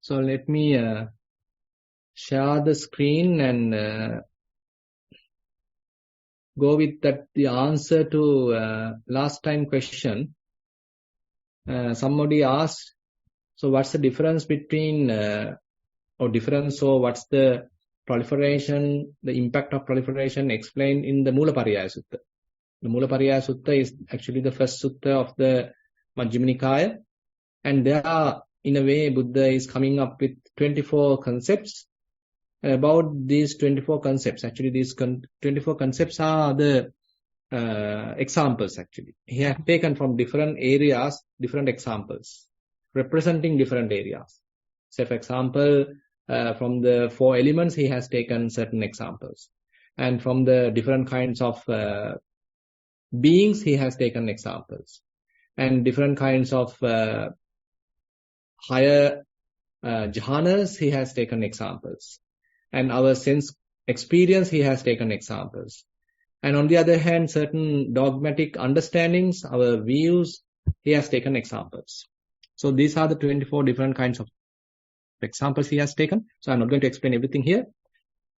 So let me share the screen and go with the answer to last time question. Somebody asked, so what's the difference between what's the proliferation, the impact of proliferation explained in the Mulapariyaya Sutta. The Mulapariyaya Sutta is actually the first sutta of the Majjhima Nikaya, and there, in a way, Buddha is coming up with 24 concepts. About these 24 concepts, actually these 24 concepts are the examples actually. He has taken from different areas, different examples, representing different areas. So for example, from the 4 elements, he has taken certain examples. And from the different kinds of beings, he has taken examples. And different kinds of higher jhanas, he has taken examples. And our sense experience, he has taken examples. And on the other hand, certain dogmatic understandings, our views, he has taken examples. So these are the 24 different kinds of examples he has taken. So I'm not going to explain everything here.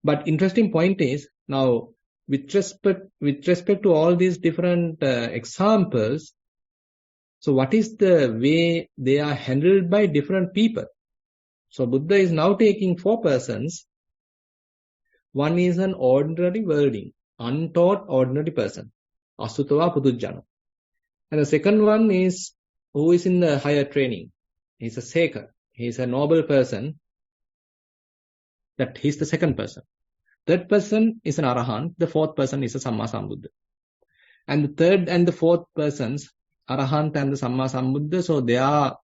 But interesting point is, now with respect to all these different examples, so what is the way they are handled by different people? So Buddha is now taking 4 persons. One is an ordinary worldling, untaught ordinary person, asutava pudujjana. And the second one is who is in the higher training. He's a seeker. He's a noble person. That he's the second person. Third person is an arahant. The fourth person is a samma sambuddha. And the third and the fourth persons, arahant and the samma sambuddha, so their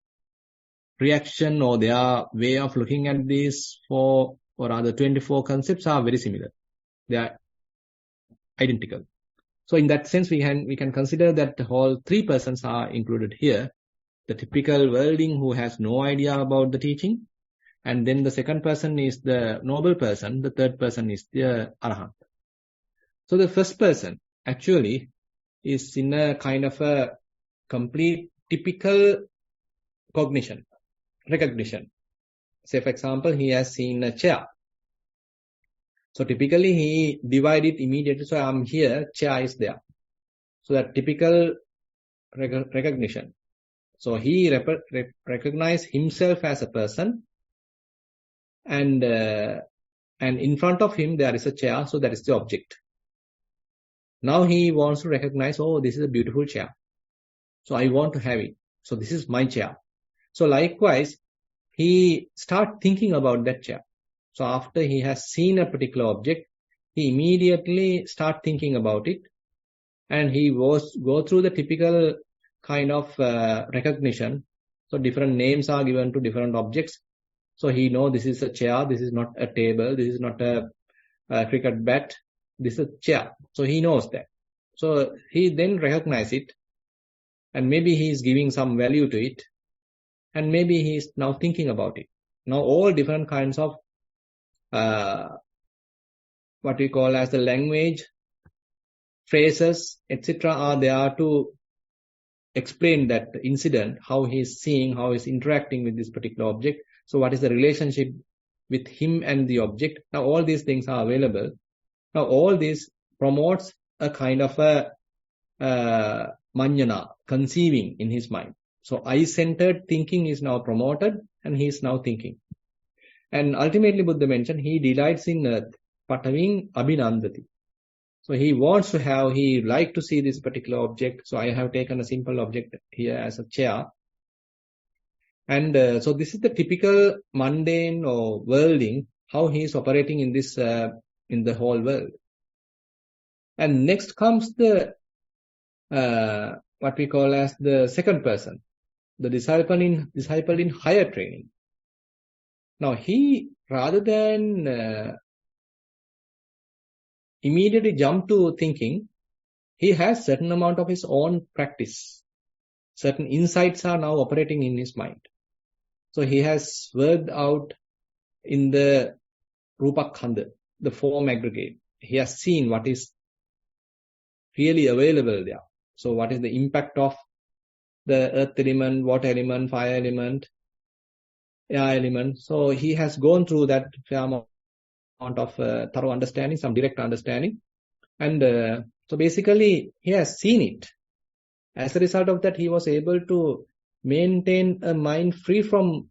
reaction or their way of looking at these 4 or rather 24 concepts are very similar. They are identical. So in that sense, we can consider that the whole 3 persons are included here. The typical worldling who has no idea about the teaching. And then the second person is the noble person. The third person is the arahant. So the first person actually is in a kind of a complete typical recognition. Say, for example, he has seen a chair. So typically he divided immediately. So I'm here, chair is there. So that typical recognition. So he recognized himself as a person, and in front of him there is a chair. So that is the object. Now he wants to recognize, oh, this is a beautiful chair. So I want to have it. So this is my chair. So likewise, he start thinking about that chair. So after he has seen a particular object, he immediately start thinking about it, and he go through the typical kind of recognition. So different names are given to different objects. So he knows this is a chair, this is not a table, this is not a cricket bat, this is a chair. So he knows that. So he then recognizes it, and maybe he is giving some value to it, and maybe he is now thinking about it. Now all different kinds of what we call as the language, phrases, etc. are there to explain that incident, how he is seeing, how he is interacting with this particular object. So what is the relationship with him and the object? Now all these things are available. Now all this promotes a kind of a manjana, conceiving in his mind. So I-centered thinking is now promoted, and he is now thinking. And ultimately Buddha mentioned he delights in earth, pataving abhinandati. So he wants to have, he like to see this particular object. So I have taken a simple object here as a chair. And so this is the typical mundane or worldling, how he is operating in this, in the whole world. And next comes the, what we call as the second person, the disciple in higher training. Now he, rather than immediately jump to thinking, he has certain amount of his own practice. Certain insights are now operating in his mind. So he has worked out in the Rupakhanda, the form aggregate. He has seen what is really available there. So what is the impact of the earth element, water element, fire element, element. So he has gone through that fair amount of thorough understanding, some direct understanding. And so basically, he has seen it. As a result of that, he was able to maintain a mind free from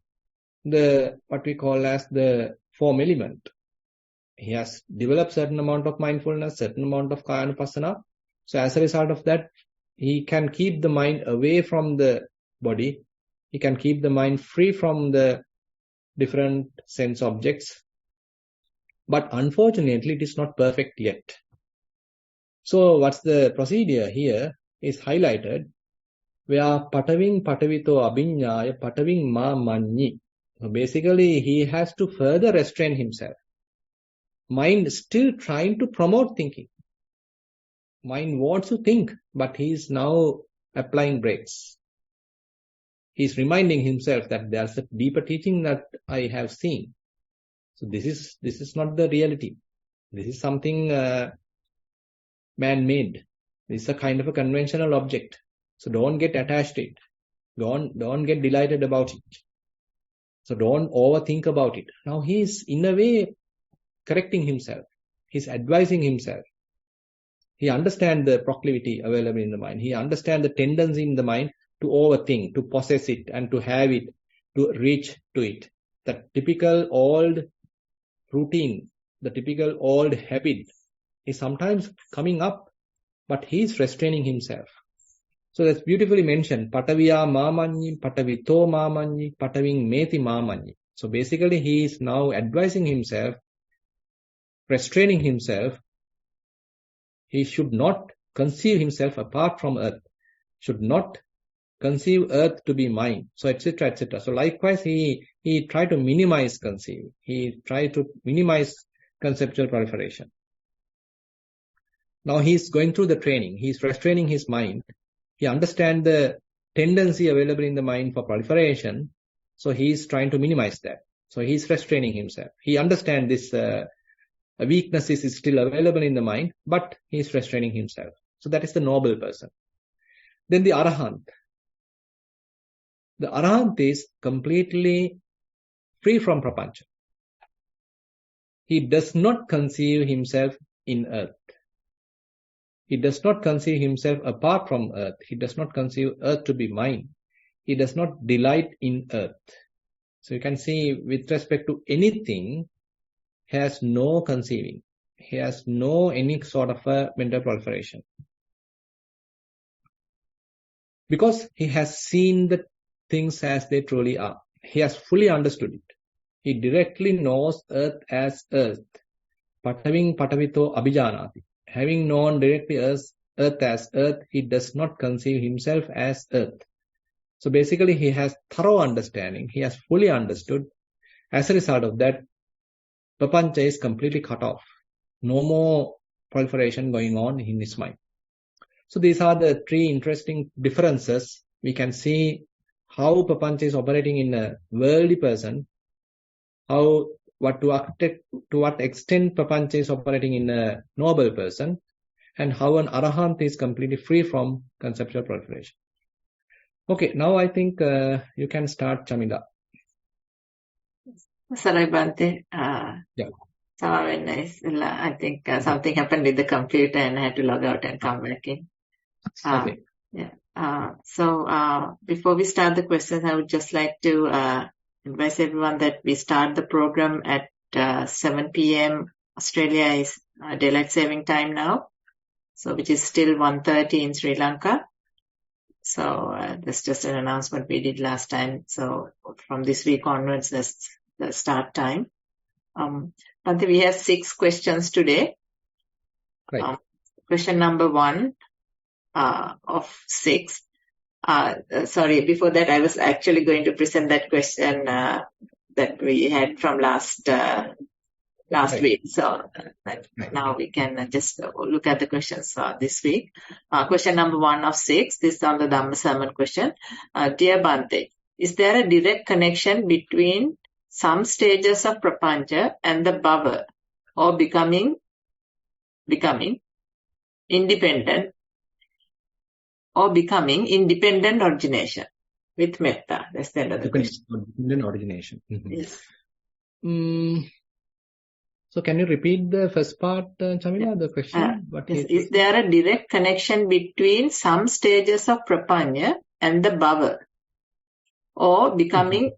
the what we call as the form element. He has developed certain amount of mindfulness, certain amount of kayanupassana. So as a result of that, he can keep the mind away from the body. He can keep the mind free from the different sense objects. But unfortunately, it is not perfect yet. So what's the procedure here is highlighted, where pataving patavito abhinyaya pataving ma manyi. So basically, he has to further restrain himself. Mind still trying to promote thinking. Mind wants to think, but he is now applying brakes. He's reminding himself that there's a deeper teaching that I have seen. So this is not the reality. This is something man-made. This is a kind of a conventional object. So don't get attached to it. Don't get delighted about it. So don't overthink about it. Now he is in a way correcting himself. He's advising himself. He understands the proclivity available in the mind. He understands the tendency in the mind to overthink, to possess it, and to have it, to reach to it. The typical old routine, the typical old habit is sometimes coming up, but he is restraining himself. So that's beautifully mentioned. Pataviya mamanyi, patavito mamanyi, pataving meti mamanyi. So basically he is now advising himself, restraining himself. He should not conceive himself apart from earth, should not conceive earth to be mine, so etc., etc. So likewise, he tried to minimize conceive. He tried to minimize conceptual proliferation. Now he is going through the training. He is restraining his mind. He understands the tendency available in the mind for proliferation. So he is trying to minimize that. So he is restraining himself. He understands this weaknesses is still available in the mind, but he is restraining himself. So that is the noble person. Then the Arahant. The Arahant is completely free from prapancha. He does not conceive himself in earth. He does not conceive himself apart from earth. He does not conceive earth to be mine. He does not delight in earth. So you can see with respect to anything, he has no conceiving. He has no any sort of a mental proliferation. Because he has seen the things as they truly are. He has fully understood it. He directly knows earth as earth. Pataving patavito abhijanati. Having known directly earth as earth, he does not conceive himself as earth. So basically he has thorough understanding. He has fully understood. As a result of that, prapancha is completely cut off. No more proliferation going on in his mind. So these are the three interesting differences. We can see how prapancha is operating in a worldly person, to what extent prapancha is operating in a noble person, and how an arahant is completely free from conceptual proliferation. Okay, now I think you can start, Chamila. Sorry, Bhante. Yeah. I think something happened with the computer and I had to log out and come back in. Okay. Yeah. So before we start the questions, I would just like to advise everyone that we start the program at 7 p.m. Australia is daylight saving time now, so which is still 1:30 in Sri Lanka. So that's just an announcement we did last time. So from this week onwards, that's the start time. Bhante, we have 6 questions today. Right. Question number 1 of 6. Sorry, before that, I was actually going to present that question that we had from last week. So now we can just look at the questions this week. Question number 1 of 6. This is on the Dhamma sermon question. Dear Bhante, is there a direct connection between some stages of prapancha and the bhava, or becoming independent origination? With metta. That's the end of the question. Dependent origination. Yes. So can you repeat the first part, Chamila, the question? Is there a direct connection between some stages of prapanya and the bhava? Or becoming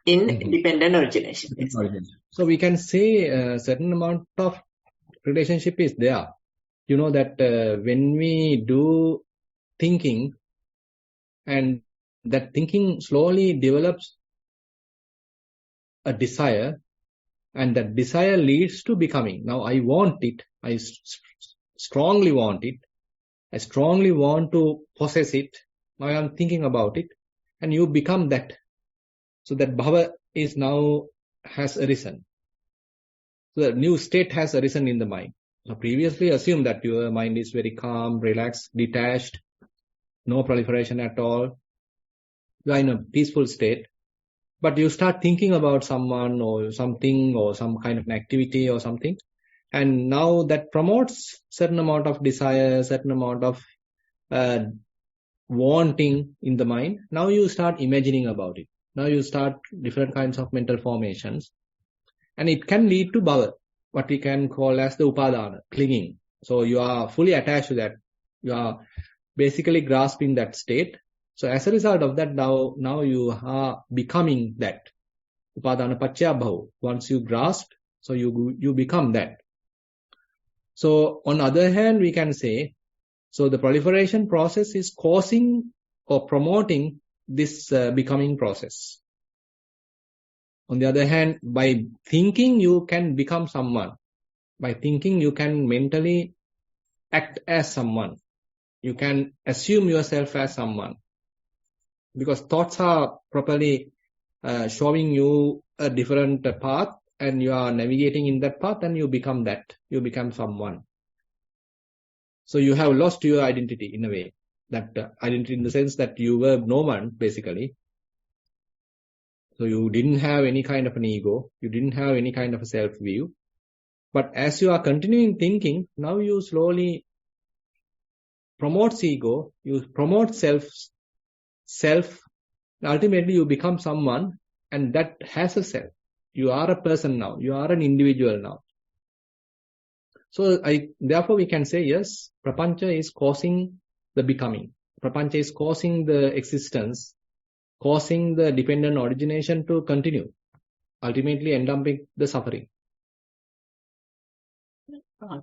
independent origination. Yes. So we can say a certain amount of relationship is there. You know that when we do thinking, and that thinking slowly develops a desire, and that desire leads to becoming. Now I want it. I strongly want it. I strongly want to possess it. Now I am thinking about it, and you become that. So that bhava is now has arisen. So the new state has arisen in the mind. So previously assume that your mind is very calm, relaxed, detached, no proliferation at all. You are in a peaceful state. But you start thinking about someone or something or some kind of an activity or something. And now that promotes certain amount of desire, certain amount of wanting in the mind. Now you start imagining about it. Now you start different kinds of mental formations. And it can lead to bhava, what we can call as the upadana, clinging. So you are fully attached to that. You are basically grasping that state. So as a result of that, now you are becoming that. Upadana paccaya bhava. Once you grasp, so you become that. So on the other hand, we can say, so the proliferation process is causing or promoting this becoming process. On the other hand, by thinking, you can become someone. By thinking, you can mentally act as someone. You can assume yourself as someone. Because thoughts are properly showing you a different path, and you are navigating in that path, and you become that. You become someone. So you have lost your identity in a way. That identity in the sense that you were no one, basically. So you didn't have any kind of an ego. You didn't have any kind of a self-view. But as you are continuing thinking, now you slowly promote ego. You promote self. Ultimately you become someone, and that has a self. You are a person now. You are an individual now. So therefore we can say, yes, prapancha is causing the becoming. Prapancha is causing the existence, causing the dependent origination to continue, ultimately end up with the suffering.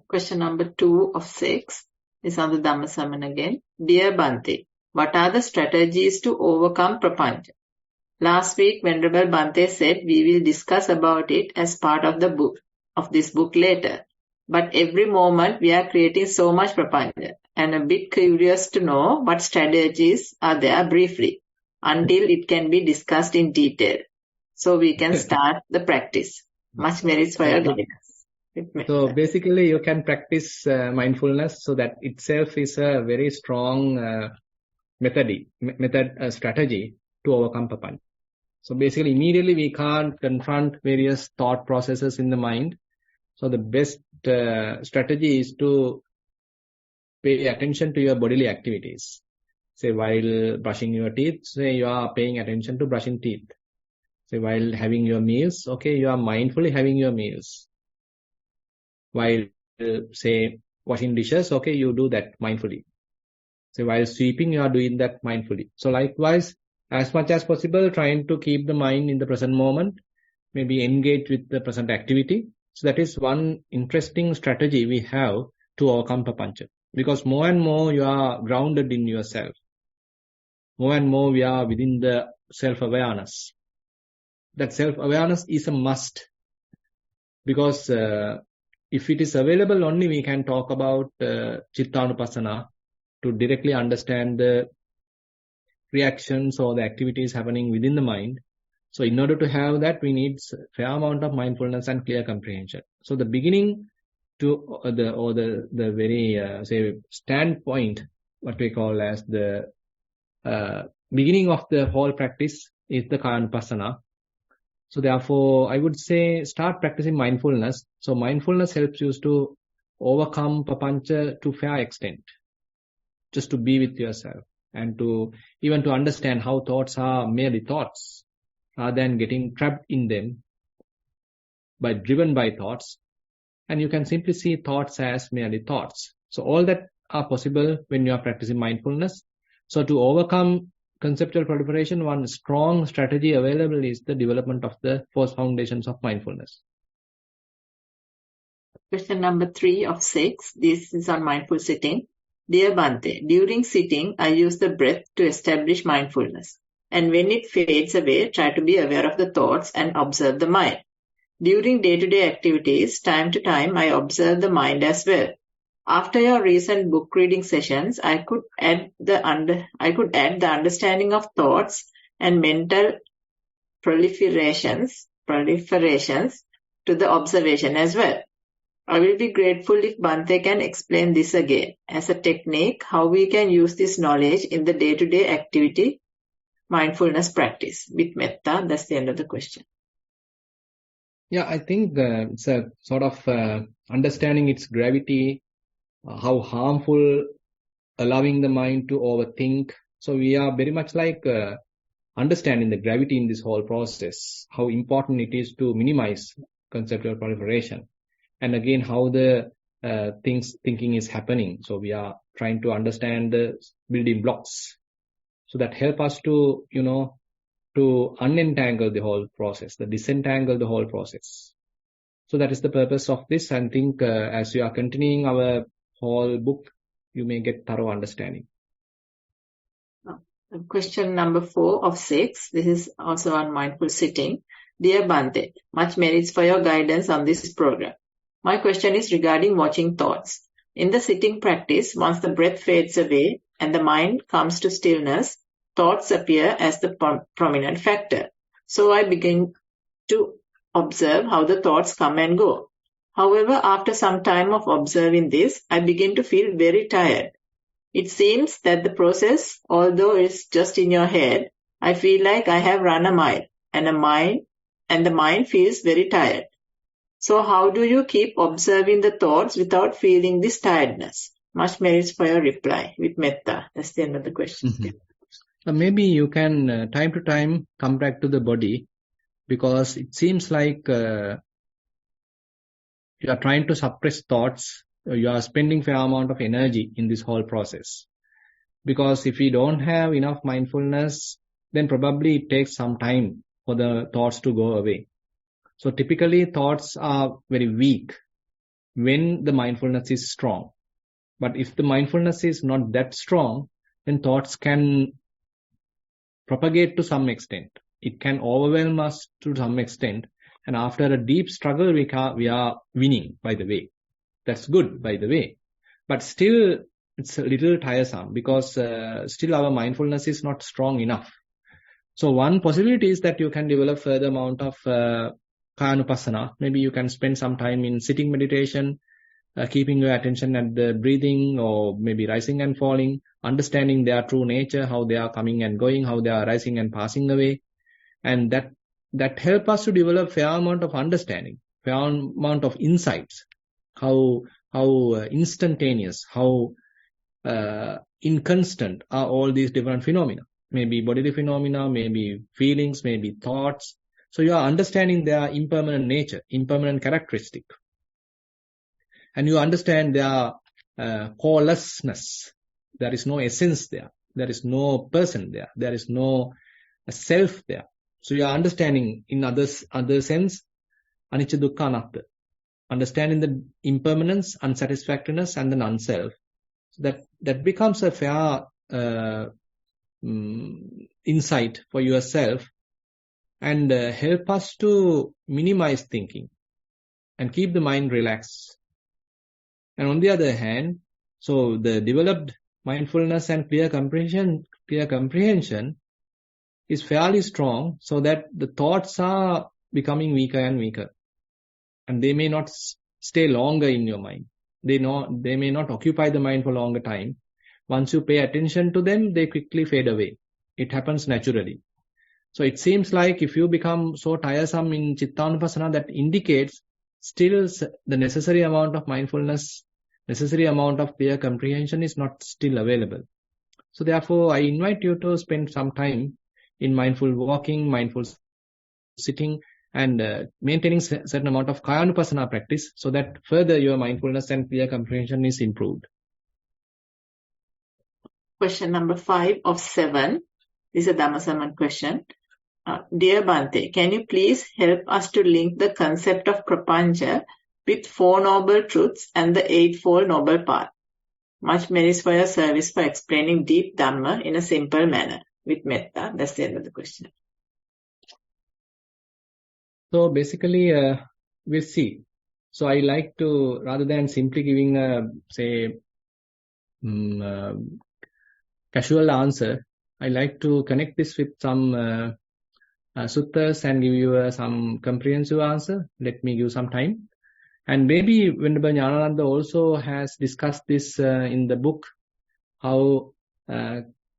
Question number 2 of 6 is on the Dhammasamana again. Dear Bhante, what are the strategies to overcome prapancha? Last week, Venerable Bhante said we will discuss about it as part of this book later. But every moment we are creating so much prapancha, and a bit curious to know what strategies are there briefly, until it can be discussed in detail, so we can start the practice. Much merits for your guidance. So basically you can practice mindfulness, so that itself is a very strong strategy to overcome prapancha. So basically immediately we can't confront various thought processes in the mind. So the best strategy is to pay attention to your bodily activities. Say while brushing your teeth, say you are paying attention to brushing teeth. Say while having your meals, okay, you are mindfully having your meals. While say washing dishes, okay, you do that mindfully. Say while sweeping, you are doing that mindfully. So likewise, as much as possible, trying to keep the mind in the present moment, maybe engage with the present activity. So that is one interesting strategy we have to overcome prapancha. Because more and more you are grounded in yourself. More and more we are within the self-awareness. That self-awareness is a must. Because if it is available only, we can talk about Chittanupassana to directly understand the reactions or the activities happening within the mind. So in order to have that, we need a fair amount of mindfulness and clear comprehension. So the beginning to the very say standpoint, what we call as the beginning of the whole practice is the Kayanupassana. So therefore, I would say start practicing mindfulness. So mindfulness helps you to overcome prapancha to fair extent, just to be with yourself. and to even to understand how thoughts are merely thoughts rather than getting trapped in them driven by thoughts. And you can simply see thoughts as merely thoughts. So all that are possible when you are practicing mindfulness. So to overcome conceptual proliferation, one strong strategy available is the development of the 4 foundations of mindfulness. Question number 3 of 6. This is on mindful sitting. Dear Bhante, during sitting, I use the breath to establish mindfulness. And when it fades away, try to be aware of the thoughts and observe the mind. During day-to-day activities, time to time, I observe the mind as well. After your recent book reading sessions, I could add the understanding of thoughts and mental proliferations to the observation as well. I will be grateful if Bhante can explain this again as a technique, how we can use this knowledge in the day-to-day activity mindfulness practice with metta. That's the end of the question. Yeah, I think it's a sort of understanding its gravity, how harmful allowing the mind to overthink. So we are very much like understanding the gravity in this whole process, how important it is to minimize conceptual proliferation. And again, how the thinking is happening. So we are trying to understand the building blocks. So that help us to, to unentangle the whole process, disentangle the whole process. So that is the purpose of this. And I think as you are continuing our whole book, you may get thorough understanding. Question number 4 of 6. This is also on mindful sitting. Dear Bhante, much merits for your guidance on this program. My question is regarding watching thoughts. In the sitting practice, once the breath fades away and the mind comes to stillness, thoughts appear as the prominent factor. So I begin to observe how the thoughts come and go. However, after some time of observing this, I begin to feel very tired. It seems that the process, although it's just in your head, I feel like I have run a mile and the mind feels very tired. So how do you keep observing the thoughts without feeling this tiredness? Much merits for your reply with metta. That's the end of the question. Mm-hmm. Maybe you can time to time come back to the body, because it seems like you are trying to suppress thoughts. You are spending fair amount of energy in this whole process. Because if you don't have enough mindfulness, then probably it takes some time for the thoughts to go away. So typically thoughts are very weak when the mindfulness is strong. But if the mindfulness is not that strong, then thoughts can propagate to some extent. It can overwhelm us to some extent. And after a deep struggle, we are winning, by the way. That's good, by the way. But still, it's a little tiresome because still our mindfulness is not strong enough. So one possibility is that you can develop further amount of Kayanupassana. Maybe you can spend some time in sitting meditation, keeping your attention at the breathing or maybe rising and falling, understanding their true nature, how they are coming and going, how they are rising and passing away. And that help us to develop fair amount of understanding, fair amount of insights, how instantaneous, how inconstant are all these different phenomena. Maybe bodily phenomena, maybe feelings, maybe thoughts. So you are understanding their impermanent nature, impermanent characteristic. And you understand their corelessness. There is no essence there. There is no person there. There is no self there. So you are understanding in other sense, anicca dukkha anatta. Understanding the impermanence, unsatisfactoriness, and the non-self. So that becomes a fair insight for yourself and help us to minimize thinking and keep the mind relaxed. And on the other hand, so the developed mindfulness and clear comprehension is fairly strong, so that the thoughts are becoming weaker and weaker. And they may not stay longer in your mind. They may not occupy the mind for longer time. Once you pay attention to them, they quickly fade away. It happens naturally. So it seems like if you become so tiresome in Chittanupassana, that indicates still the necessary amount of mindfulness, necessary amount of clear comprehension is not still available. So therefore, I invite you to spend some time in mindful walking, mindful sitting, and maintaining certain amount of Kayanupassana practice, so that further your mindfulness and clear comprehension is improved. Question number 5 of 7 is a Dhammasaman question. Dear Bhante, can you please help us to link the concept of prapancha with 4 noble truths and the 8-fold noble path? Much merits for your service for explaining deep Dhamma in a simple manner. With metta. That's the end of the question. So basically, we'll see. So I like to, rather than simply giving a, say, casual answer, I like to connect this with some suttas and give you some comprehensive answer. Let me give some time. And maybe Venerable Jnanananda also has discussed this in the book, how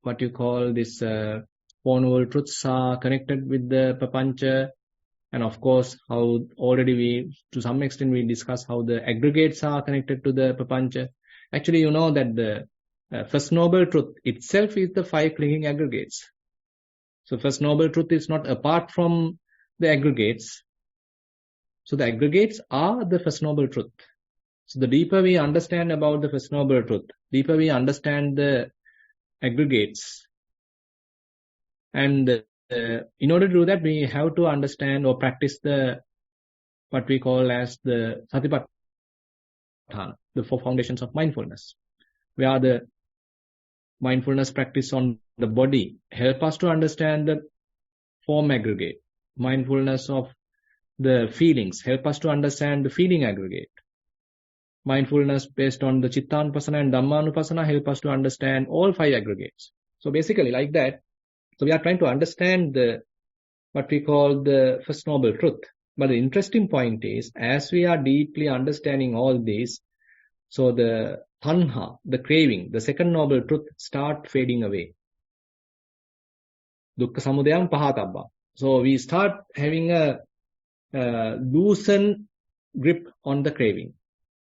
what you call this Four Noble Truths are connected with the Papancha. And of course, how already we, to some extent, we discussed how the aggregates are connected to the Papancha. Actually, you know that the First Noble Truth itself is the 5 clinging aggregates. So First Noble Truth is not apart from the aggregates. So the aggregates are the First Noble Truth. So the deeper we understand about the First Noble Truth, deeper we understand the aggregates. And in order to do that, we have to understand or practice the what we call as the Satipatthana, the 4 foundations of mindfulness, where the mindfulness practice on the body help us to understand the form aggregate. Mindfulness of the feelings help us to understand the feeling aggregate. Mindfulness based on the Chittanupassana and Dhammanupassana help us to understand all 5 aggregates. So basically like that, so we are trying to understand the what we call the First Noble Truth. But the interesting point is, as we are deeply understanding all these, so the tanha, the craving, the second noble truth start fading away. Dukkha samudayam pahatabba. So we start having a loosen grip on the craving.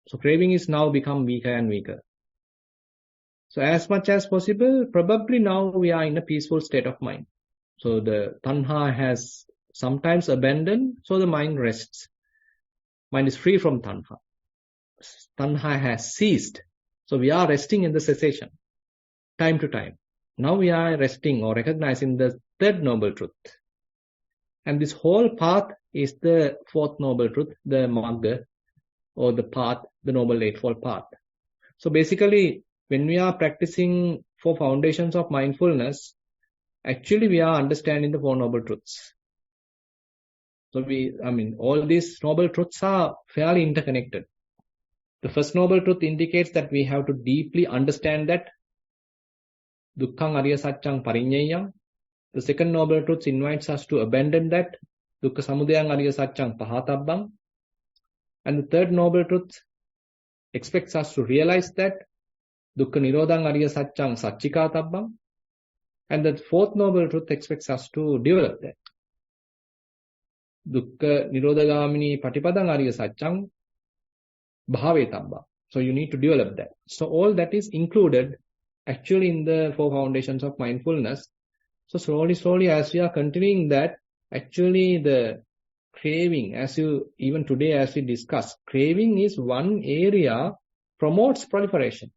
So craving is now become weaker and weaker. So as much as possible, probably now we are in a peaceful state of mind. So the tanha has sometimes abandoned, so the mind rests. Mind is free from tanha. Tanha has ceased. So we are resting in the cessation, time to time. Now we are resting or recognizing the third noble truth. And this whole path is the 4th noble truth, the magga, or the path, the noble eightfold path. So basically, when we are practicing 4 foundations of mindfulness, actually we are understanding the 4 noble truths. So all these noble truths are fairly interconnected. The first noble truth indicates that we have to deeply understand that Dukkhang Arya Satchang Pariññayam. The second noble truth invites us to abandon that Dukkha Samudayang Arya Satchang Pahatabbang. And the third noble truth expects us to realize that Dukkha Nirodhang Arya Satchang Satchikatabbang. And the 4th noble truth expects us to develop that. Dukkha Nirodhagamini Patipadang Arya Satchang Bhavetabba. So you need to develop that. So all that is included actually in the 4 foundations of mindfulness. So slowly as we are continuing that, actually the craving, even today as we discussed, craving is one area promotes proliferation,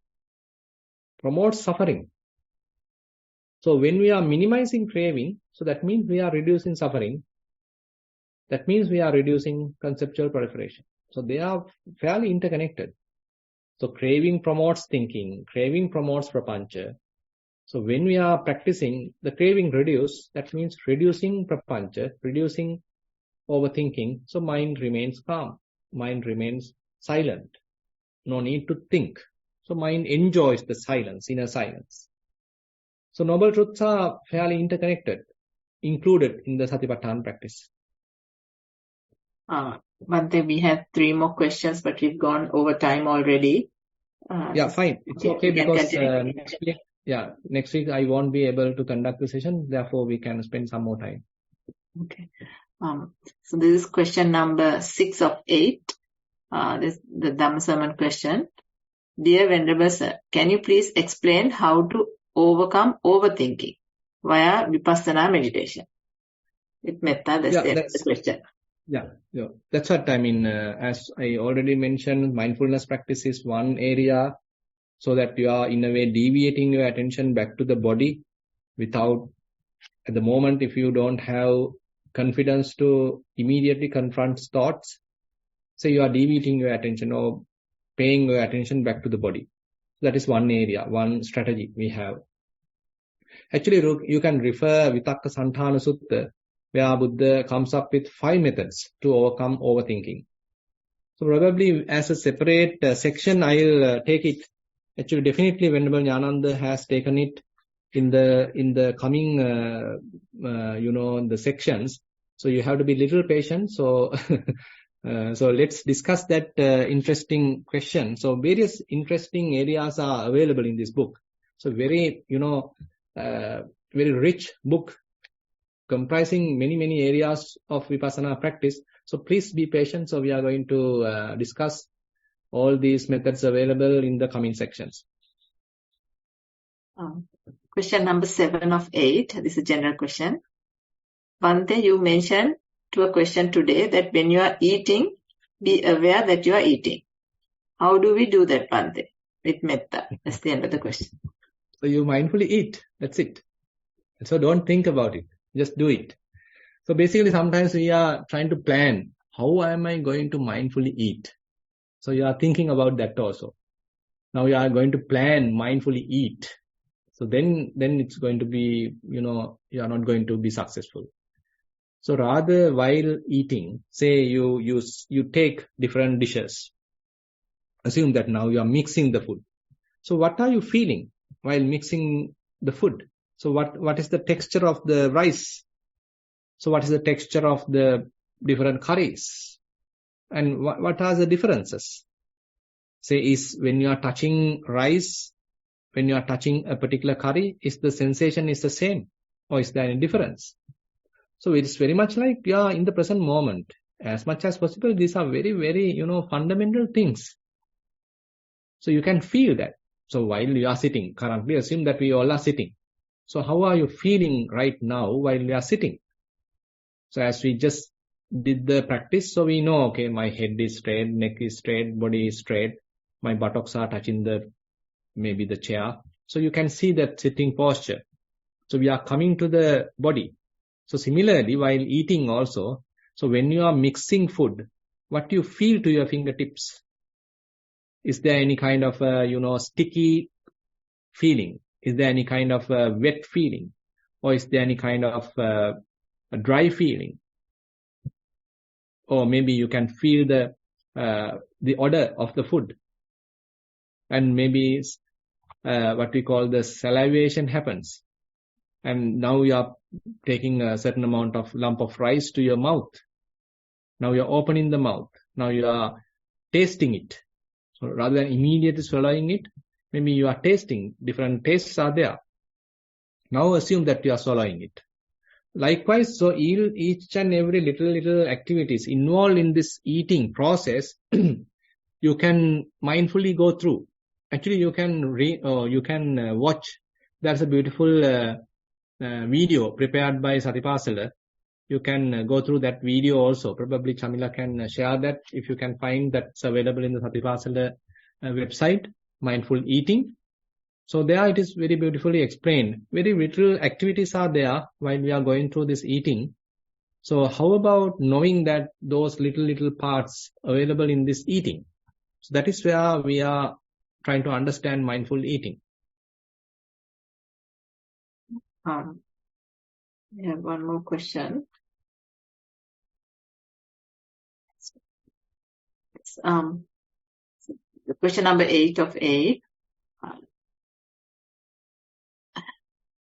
promotes suffering. So when we are minimizing craving, so that means we are reducing suffering. That means we are reducing conceptual proliferation. So they are fairly interconnected. So craving promotes thinking, craving promotes prapancha. So when we are practicing the craving reduce, that means reducing prapancha, reducing overthinking. So mind remains calm, mind remains silent. No need to think. So mind enjoys the silence, inner silence. So noble truths are fairly interconnected, included in the Satipatthana practice. Bhante, we have 3 more questions, but we've gone over time already. Yeah, fine. It's okay because next week I won't be able to conduct the session. Therefore, we can spend some more time. Okay. So this is question number 6 of 8. This is the Dhamma sermon question. Dear Venerable Sir, can you please explain how to overcome overthinking via Vipassana meditation? With metta, that's the question. Yeah, that's what I mean. As I already mentioned, mindfulness practice is one area, so that you are in a way deviating your attention back to the body without, at the moment, if you don't have confidence to immediately confront thoughts, so you are deviating your attention or paying your attention back to the body. That is one area, one strategy we have. Actually, you can refer Vitakka Santhana Sutta, where Buddha comes up with 5 methods to overcome overthinking. So probably as a separate section, I'll take it. Actually, definitely Venerable Nyananda has taken it in the coming, the sections. So you have to be little patient. So, so let's discuss that interesting question. So various interesting areas are available in this book. So very, very rich book comprising many areas of Vipassana practice. So please be patient. So we are going to discuss all these methods available in the coming sections. Question number 7 of 8. This is a general question. Bhante, you mentioned to a question today that when you are eating, be aware that you are eating. How do we do that, Bhante? With metta. That's the end of the question. So you mindfully eat. That's it. So don't think about it. Just do it. So basically, sometimes we are trying to plan, how am I going to mindfully eat? So you are thinking about that also. Now you are going to plan mindfully eat. So then it's going to be, you are not going to be successful. So rather, while eating, say you take different dishes. Assume that now you are mixing the food. So what are you feeling while mixing the food? So what is the texture of the rice? So what is the texture of the different curries? And what are the differences? Say, is when you are touching rice, when you are touching a particular curry, is the sensation is the same? Or is there any difference? So it's very much like you are in the present moment. As much as possible, these are very, very, fundamental things. So you can feel that. So while you are sitting, currently assume that we all are sitting. So how are you feeling right now while you are sitting? So as we just did the practice, so we know, okay, my head is straight, neck is straight, body is straight, my buttocks are touching maybe the chair. So you can see that sitting posture. So we are coming to the body. So similarly, while eating also, so when you are mixing food, what do you feel to your fingertips? Is there any kind of, sticky feeling? Is there any kind of wet feeling? Or is there any kind of a dry feeling? Or maybe you can feel the odor of the food. And maybe what we call the salivation happens. And now you are taking a certain amount of lump of rice to your mouth. Now you are opening the mouth. Now you are tasting it. So rather than immediately swallowing it, maybe you are tasting. Different tastes are there. Now assume that you are swallowing it. Likewise, so each and every little activities involved in this eating process, you can mindfully go through. Actually, you can watch. There's a beautiful video prepared by Satipasala. You can go through that video also. Probably Chamila can share that if you can find that's available in the Satipasala website, Mindful Eating. So there it is very beautifully explained. Very little activities are there while we are going through this eating. So how about knowing that those little parts available in this eating? So that is where we are trying to understand mindful eating. We have one more question. Question number 8 of 8.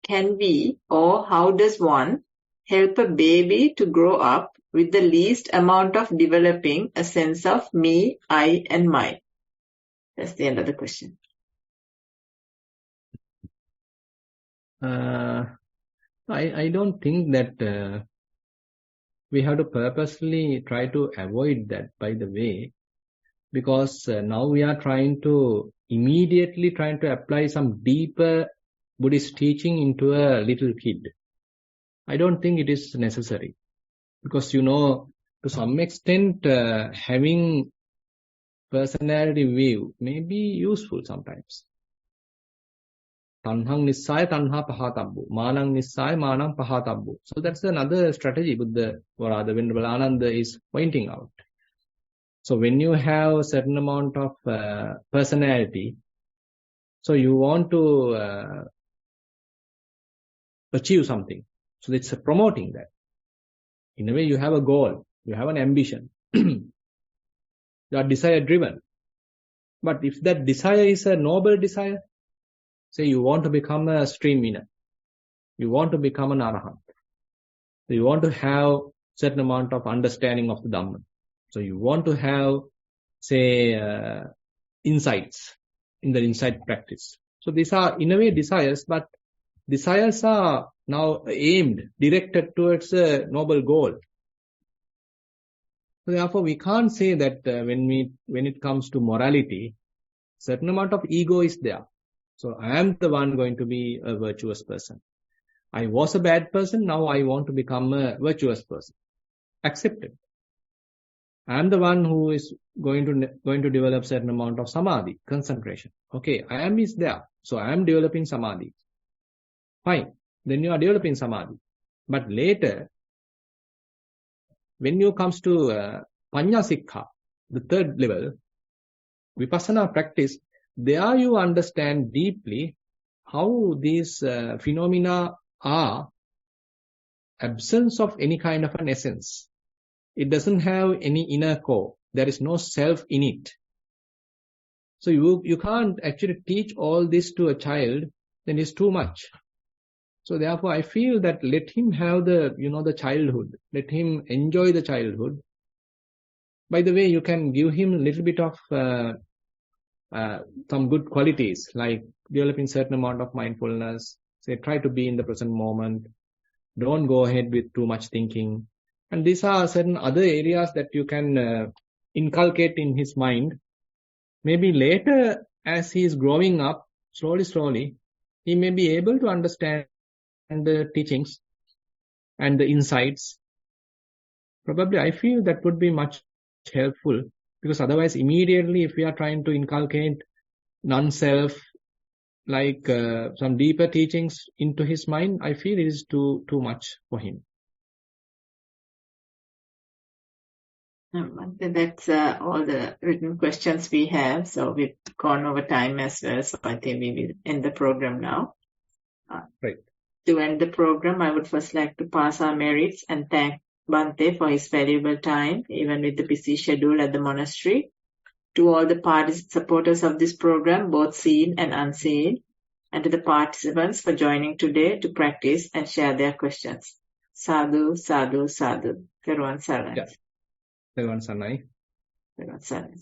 Can we, or how does one, help a baby to grow up with the least amount of developing a sense of me, I, and mine? That's the end of the question. I don't think that we have to purposely try to avoid that, by the way, because now we are immediately trying to apply some deeper Buddhist teaching into a little kid. I don't think it is necessary. Because, to some extent, having personality view may be useful sometimes. Tanhang Nissaya Tanha Pahatabbu. Manang Nissaya Manang Pahatabbu. So that's another strategy Buddha, or rather Venerable Ananda is pointing out. So when you have a certain amount of personality, so you want to achieve something. So it's promoting that. In a way, you have a goal, you have an ambition. You are desire driven. But if that desire is a noble desire, say you want to become a stream winner, you want to become an arahant, so you want to have certain amount of understanding of the Dhamma. So you want to have, say, insights in the insight practice. So these are in a way desires, but desires are now aimed, directed towards a noble goal. So therefore, we can't say that when it comes to morality, certain amount of ego is there. So I am the one going to be a virtuous person. I was a bad person, now I want to become a virtuous person. Accepted. I am the one who is going to develop certain amount of samadhi, concentration. Okay, I am is there. So I am developing samadhi. Fine. Then you are developing samadhi. But later, when you comes to Panya Sikha, the third level, Vipassana practice, there you understand deeply how these phenomena are absence of any kind of an essence. It doesn't have any inner core. There is no self in it. So you can't actually teach all this to a child, then it's too much. So therefore, I feel that let him have the childhood. Let him enjoy the childhood. By the way, you can give him a little bit of some good qualities, like developing certain amount of mindfulness. Say, try to be in the present moment. Don't go ahead with too much thinking. And these are certain other areas that you can inculcate in his mind. Maybe later, as he is growing up, slowly, he may be able to understand the teachings and the insights. Probably I feel that would be much helpful, because otherwise immediately if we are trying to inculcate non-self, like some deeper teachings into his mind, I feel it is too much for him. That's all the written questions we have. So we've gone over time as well. So I think we will end the program now. Right. To end the program, I would first like to pass our merits and thank Bhante for his valuable time, even with the busy schedule at the monastery. To all the supporters of this program, both seen and unseen, and to the participants for joining today to practice and share their questions. Sadhu, sadhu, sadhu. Thero Yeah. Thero Sanai. Thero Sanai.